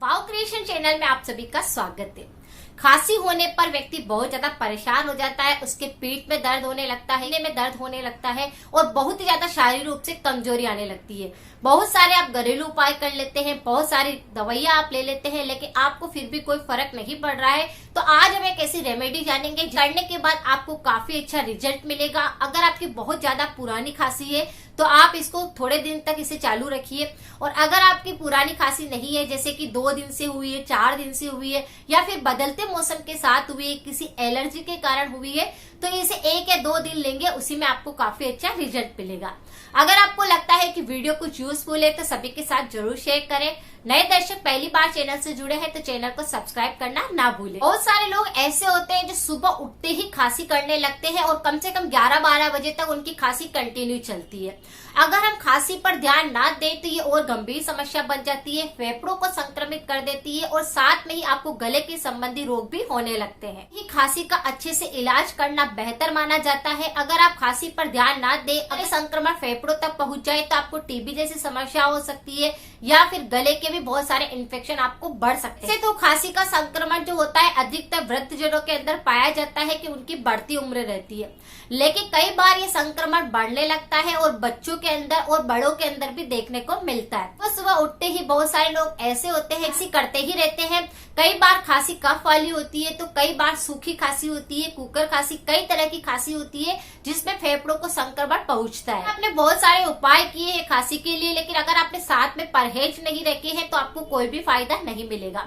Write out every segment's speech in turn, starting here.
वाव creation channel में आप सभी का स्वागत है। खांसी होने पर व्यक्ति बहुत ज्यादा परेशान हो जाता है, उसके पीठ में दर्द होने लगता है, सीने में दर्द होने लगता है और बहुत ही ज्यादा शारीरिक रूप से कमजोरी आने लगती है। बहुत सारे आप घरेलू उपाय कर लेते हैं, बहुत सारी दवाइयां आप ले लेते हैं, लेकिन आपको फिर भी कोई फर्क नहीं पड़ रहा है। तो आज हम एक ऐसी रेमेडी जानेंगे, करने के बाद आपको काफी अच्छा रिजल्ट मिलेगा। अगर आपकी बहुत ज्यादा पुरानी खांसी है तो आप इसको थोड़े दिन तक इसे चालू रखिए, और अगर आपकी पुरानी खांसी नहीं है, जैसे कि 2 दिन से हुई है, 4 दिन से हुई है, या फिर बदलते मौसम के साथ हुई है, किसी एलर्जी के कारण हुई है, तो इसे 1 या 2 दिन लेंगे, उसी में आपको काफी अच्छा रिजल्ट मिलेगा। अगर आपको लगता है कि वीडियो कुछ यूजफुल है तो सभी के साथ जरूर शेयर करें। नए दर्शक पहली बार चैनल से जुड़े हैं तो चैनल को सब्सक्राइब करना ना भूलें। बहुत सारे लोग ऐसे होते हैं जो सुबह उठते ही खांसी करने लगते हैं और कम से कम 11-12 बजे तक उनकी खांसी कंटिन्यू चलती है। अगर हम खांसी पर ध्यान ना दें तो ये और गंभीर समस्या बन जाती है, फेफड़ों को संक्रमित कर देती है और साथ में ही आपको गले के संबंधी रोग भी होने लगते हैं। ये खांसी का अच्छे से इलाज करना बेहतर माना जाता है। अगर आप खांसी पर ध्यान ना दें, अगर संक्रमण फेफड़ों तक पहुंच जाए तो आपको टीबी जैसी समस्या हो सकती है, या फिर गले के भी बहुत सारे इन्फेक्शन आपको बढ़ सकते हैं। तो खांसी का संक्रमण जो होता है अधिकतर वृद्धजनों के अंदर पाया जाता है कि उनकी बढ़ती उम्र रहती है, लेकिन कई बार ये संक्रमण बढ़ने लगता है और बच्चों के अंदर और बड़ों के अंदर भी देखने को मिलता है। तो सुबह उठते ही बहुत सारे लोग ऐसे होते हैं, ऐसी करते ही रहते हैं। कई बार खांसी कफ वाली होती है, तो कई बार सूखी खांसी होती है, कुकर खांसी, कई तरह की खांसी होती है जिसमें फेफड़ों को संक्रमण पहुंचता है। आपने बहुत सारे उपाय किए हैं खांसी के लिए, लेकिन अगर आपने साथ में परहेज नहीं रखे हैं तो आपको कोई भी फायदा नहीं मिलेगा।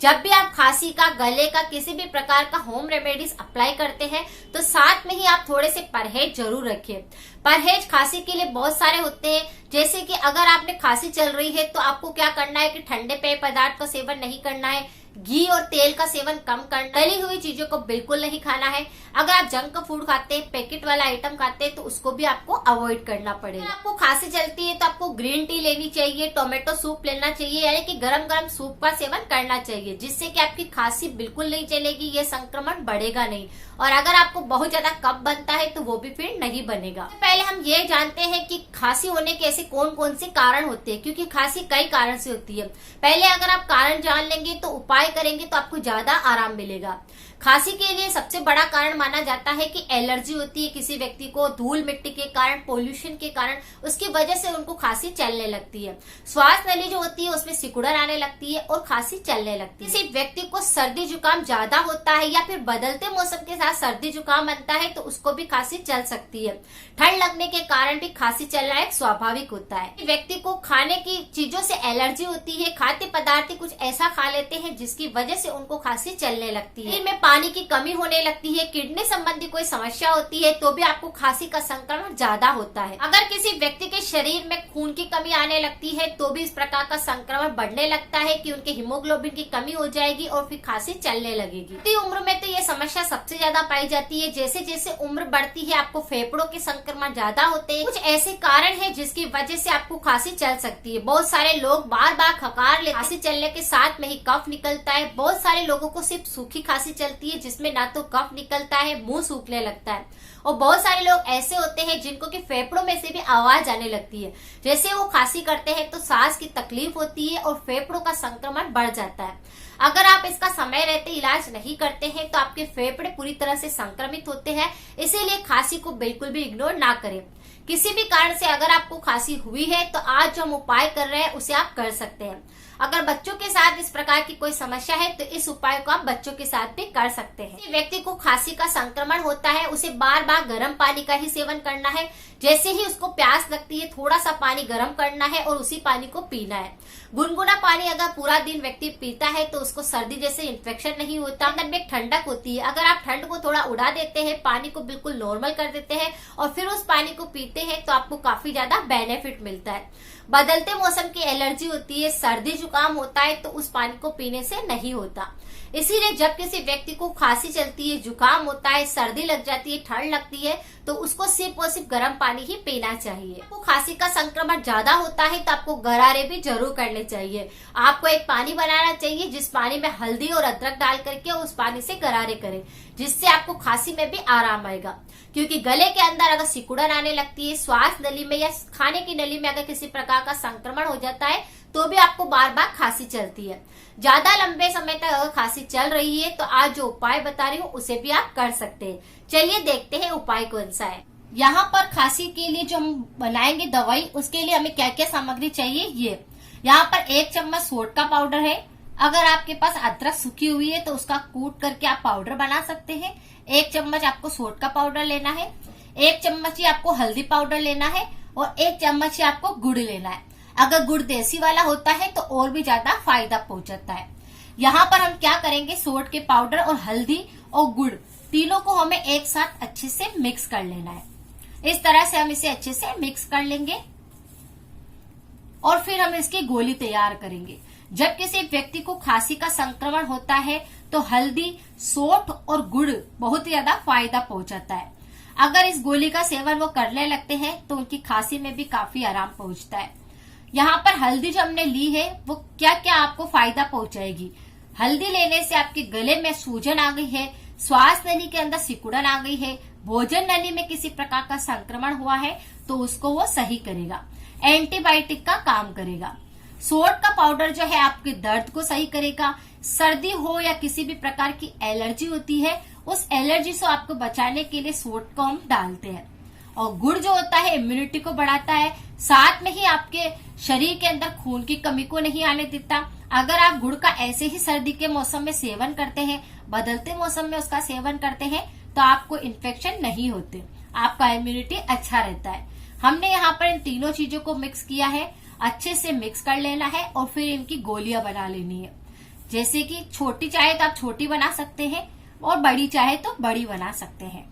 जब भी आप खांसी का, गले का, किसी भी प्रकार का होम रेमेडीज अप्लाई करते हैं तो साथ में ही आप थोड़े से परहेज जरूर रखिए। परहेज खांसी के लिए बहुत सारे होते हैं, जैसे कि अगर आपने खांसी चल रही है तो आपको क्या करना है कि ठंडे पेय पदार्थ का सेवन नहीं करना है, घी और तेल का सेवन कम करना, तली हुई चीजों को बिल्कुल नहीं खाना है। अगर आप जंक फूड खाते हैं, पैकेट वाला आइटम खाते हैं, तो उसको भी आपको अवॉइड करना पड़ेगा। आपको खांसी चलती है तो आपको ग्रीन टी लेनी चाहिए, टोमेटो सूप लेना चाहिए, यानी कि गरम गरम सूप का सेवन करना चाहिए, जिससे कि आपकी खांसी बिल्कुल नहीं चलेगी, ये संक्रमण बढ़ेगा नहीं। और अगर आपको बहुत ज्यादा कफ बनता है तो वो भी फिर नहीं बनेगा। पहले हम ये जानते हैं कि खांसी होने के ऐसे कौन कौन से कारण होते हैं, क्योंकि खांसी कई कारण से होती है। पहले अगर आप कारण जान लेंगे तो उपाय करेंगे तो आपको ज्यादा आराम मिलेगा। खांसी के लिए सबसे बड़ा कारण माना जाता है कि एलर्जी होती है किसी व्यक्ति को, धूल मिट्टी के कारण, पोल्यूशन के कारण, उसकी वजह से उनको खांसी चलने लगती है। श्वास नली जो होती है उसमें सिकुड़न आने लगती है और खांसी चलने लगती है। किसी व्यक्ति को सर्दी जुकाम ज्यादा होता है या फिर बदलते मौसम के साथ सर्दी जुकाम बनता है तो उसको भी खांसी चल सकती है। ठंड लगने के कारण भी खांसी चलना एक स्वाभाविक होता है। व्यक्ति को खाने की चीजों से एलर्जी होती है, खाद्य पदार्थ कुछ ऐसा खा लेते हैं जिसकी वजह से उनको खांसी चलने लगती है। इनमें पानी की कमी होने लगती है, किडनी संबंधी कोई समस्या होती है तो भी आपको खांसी का संक्रमण ज्यादा होता है। अगर किसी व्यक्ति के शरीर में खून की कमी आने लगती है तो भी इस प्रकार का संक्रमण बढ़ने लगता है कि उनके हीमोग्लोबिन की कमी हो जाएगी और फिर खांसी चलने लगेगी। बढ़ती उम्र में तो ये समस्या सबसे ज्यादा पाई जाती है। जैसे जैसे उम्र बढ़ती है आपको फेफड़ों के संक्रमण ज्यादा होते हैं। कुछ ऐसे कारण है जिसकी वजह से आपको खांसी चल सकती है। बहुत सारे लोग बार बार खकार ले, खांसी चलने के साथ में ही कफ निकलता है। बहुत सारे लोगों को सिर्फ सूखी खांसी चलती है जिसमें ना तो कफ निकलता है, मुंह सूखने लगता है। और बहुत सारे लोग ऐसे होते हैं जिनको कि फेफड़ों में से भी आवाज आने लगती है। जैसे वो खांसी करते हैं तो सांस की तकलीफ होती है और फेफड़ों का संक्रमण बढ़ जाता है। अगर आप इसका समय रहते इलाज नहीं करते हैं तो आपके फेफड़े पूरी तरह से संक्रमित होते हैं। इसीलिए खांसी को बिल्कुल भी इग्नोर ना करें। किसी भी कारण से अगर आपको खांसी हुई है तो आज जो हम उपाय कर रहे हैं उसे आप कर सकते हैं। अगर बच्चों के साथ इस प्रकार की कोई समस्या है तो इस उपाय को आप बच्चों के साथ भी कर सकते हैं। व्यक्ति को खांसी का संक्रमण होता है उसे बार बार गर्म पानी का ही सेवन करना है। जैसे ही उसको प्यास लगती है थोड़ा सा पानी गर्म करना है और उसी पानी को पीना है। गुनगुना पानी अगर पूरा दिन व्यक्ति पीता है तो उसको सर्दी जैसे इन्फेक्शन नहीं होता, अंदर में एक ठंडक होती है। अगर आप ठंड को थोड़ा उड़ा देते हैं, पानी को बिल्कुल नॉर्मल कर देते हैं और फिर उस पानी को पीते हैं तो आपको काफी ज्यादा बेनिफिट मिलता है। बदलते मौसम की एलर्जी होती है, सर्दी जुकाम होता है तो उस पानी को पीने से नहीं होता। इसीलिए जब किसी व्यक्ति को खांसी चलती है, जुकाम होता है, सर्दी लग जाती है, ठंड लगती है तो उसको सिर्फ और सिर्फ गर्म पानी ही पीना चाहिए। आपको खांसी का संक्रमण ज्यादा होता है तो आपको गरारे भी जरूर करने चाहिए। आपको एक पानी बनाना चाहिए जिस पानी में हल्दी और अदरक डाल करके उस पानी से गरारे करें, जिससे आपको खांसी में भी आराम आएगा। क्योंकि गले के अंदर अगर सिकुड़न आने लगती है, श्वास नली में या खाने की नली में अगर किसी प्रकार का संक्रमण हो जाता है तो भी आपको बार बार खांसी चलती है, ज्यादा लंबे समय तक अगर खांसी चल रही है तो आज जो उपाय बता रही हूँ उसे भी आप कर सकते हैं। चलिए देखते हैं उपाय कौन सा है। यहाँ पर खांसी के लिए जो हम बनाएंगे दवाई, उसके लिए हमें क्या क्या सामग्री चाहिए। ये यहाँ पर 1 चम्मच सोंठ का पाउडर है। अगर आपके पास अदरक सूखी हुई है तो उसका कूट करके आप पाउडर बना सकते हैं। 1 चम्मच आपको सोंठ का पाउडर लेना है, 1 चम्मच ही आपको हल्दी पाउडर लेना है और 1 चम्मच ही आपको गुड़ लेना है। अगर गुड़ देसी वाला होता है तो और भी ज्यादा फायदा पहुंचाता है। यहाँ पर हम क्या करेंगे, सोंठ के पाउडर और हल्दी और गुड़ तीनों को हमें एक साथ अच्छे से मिक्स कर लेना है। इस तरह से हम इसे अच्छे से मिक्स कर लेंगे और फिर हम इसकी गोली तैयार करेंगे। जब किसी व्यक्ति को खांसी का संक्रमण होता है तो हल्दी, सोंठ और गुड़ बहुत ही ज्यादा फायदा पहुंचाता है। अगर इस गोली का सेवन वो करने लगते हैं तो उनकी खांसी में भी काफी आराम पहुंचता है। यहाँ पर हल्दी जो हमने ली है वो क्या क्या आपको फायदा पहुंचाएगी। हल्दी लेने से आपके गले में सूजन आ गई है, श्वास नली के अंदर सिकुड़न आ गई है, भोजन नली में किसी प्रकार का संक्रमण हुआ है तो उसको वो सही करेगा, एंटीबायोटिक का काम करेगा। सोंठ का पाउडर जो है आपके दर्द को सही करेगा। सर्दी हो या किसी भी प्रकार की एलर्जी होती है, उस एलर्जी से आपको बचाने के लिए सोंठ को हम डालते हैं। और गुड़ जो होता है इम्यूनिटी को बढ़ाता है, साथ में ही आपके शरीर के अंदर खून की कमी को नहीं आने देता। अगर आप गुड़ का ऐसे ही सर्दी के मौसम में सेवन करते हैं, बदलते मौसम में उसका सेवन करते हैं तो आपको इन्फेक्शन नहीं होते, आपका इम्यूनिटी अच्छा रहता है। हमने यहाँ पर इन तीनों चीजों को मिक्स किया है, अच्छे से मिक्स कर लेना है और फिर इनकी गोलियां बना लेनी है। जैसे कि छोटी चाहे तो आप छोटी बना सकते हैं और बड़ी चाहे तो बड़ी बना सकते हैं।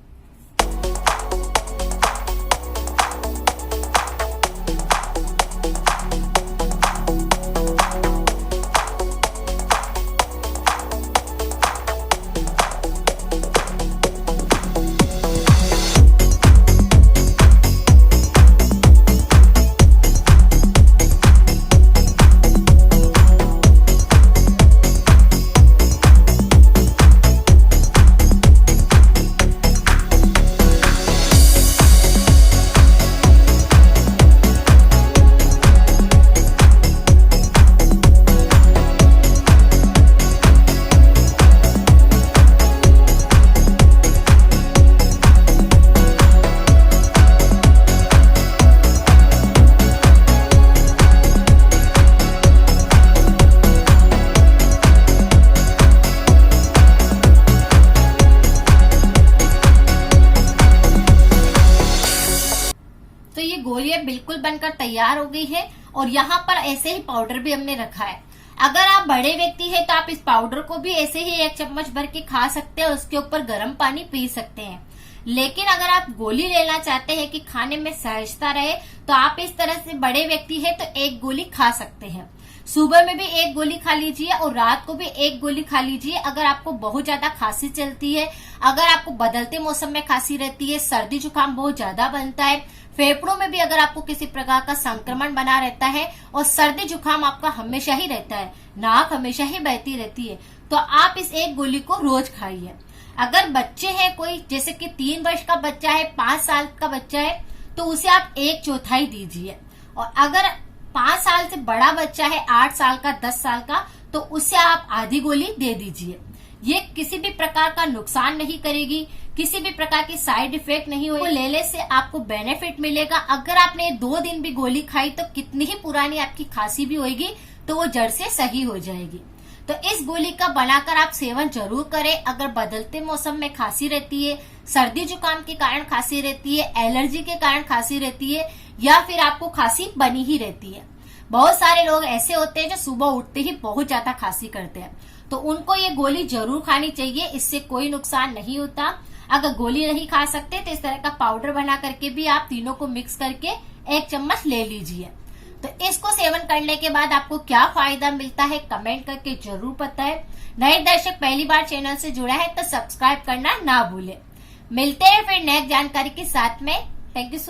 तो ये गोलियां बिल्कुल बनकर तैयार हो गई है और यहाँ पर ऐसे ही पाउडर भी हमने रखा है। अगर आप बड़े व्यक्ति हैं तो आप इस पाउडर को भी ऐसे ही 1 चम्मच भर के खा सकते हैं, उसके ऊपर गर्म पानी पी सकते हैं। लेकिन अगर आप गोली लेना चाहते हैं कि खाने में सहजता रहे तो आप इस तरह से बड़े व्यक्ति हैं तो 1 गोली खा सकते हैं। सुबह में भी 1 गोली खा लीजिए और रात को भी 1 गोली खा लीजिए। अगर आपको बहुत ज्यादा खांसी चलती है, अगर आपको बदलते मौसम में खांसी रहती है, सर्दी जुकाम बहुत ज्यादा बनता है, फेफड़ों में भी अगर आपको किसी प्रकार का संक्रमण बना रहता है और सर्दी जुकाम आपका हमेशा ही रहता है, नाक हमेशा ही बहती रहती है, तो आप इस 1 गोली को रोज खाइए। अगर बच्चे हैं कोई, जैसे कि 3 वर्ष का बच्चा है, 5 साल का बच्चा है, तो उसे आप 1/4 दीजिए। और अगर 5 साल से बड़ा बच्चा है, 8 साल का, 10 साल का, तो उसे आप आधी गोली दे दीजिए। ये किसी भी प्रकार का नुकसान नहीं करेगी, किसी भी प्रकार की साइड इफेक्ट नहीं होगी। लेने से आपको बेनिफिट मिलेगा। अगर आपने 2 दिन भी गोली खाई तो कितनी ही पुरानी आपकी खांसी भी होगी तो वो जड़ से सही हो जाएगी। तो इस गोली का बनाकर आप सेवन जरूर करें। अगर बदलते मौसम में खांसी रहती है, सर्दी जुकाम के कारण खांसी रहती है, एलर्जी के कारण खांसी रहती है, या फिर आपको खांसी बनी ही रहती है। बहुत सारे लोग ऐसे होते हैं जो सुबह उठते ही बहुत ज्यादा खांसी करते हैं, तो उनको ये गोली जरूर खानी चाहिए। इससे कोई नुकसान नहीं होता। अगर गोली नहीं खा सकते तो इस तरह का पाउडर बना करके भी आप तीनों को मिक्स करके 1 चम्मच ले लीजिए। तो इसको सेवन करने के बाद आपको क्या फायदा मिलता है कमेंट करके जरूर बताएं। नए दर्शक पहली बार चैनल से जुड़ा है तो सब्सक्राइब करना ना भूलें। मिलते हैं फिर नेक्स्ट जानकारी के साथ में। Thank you so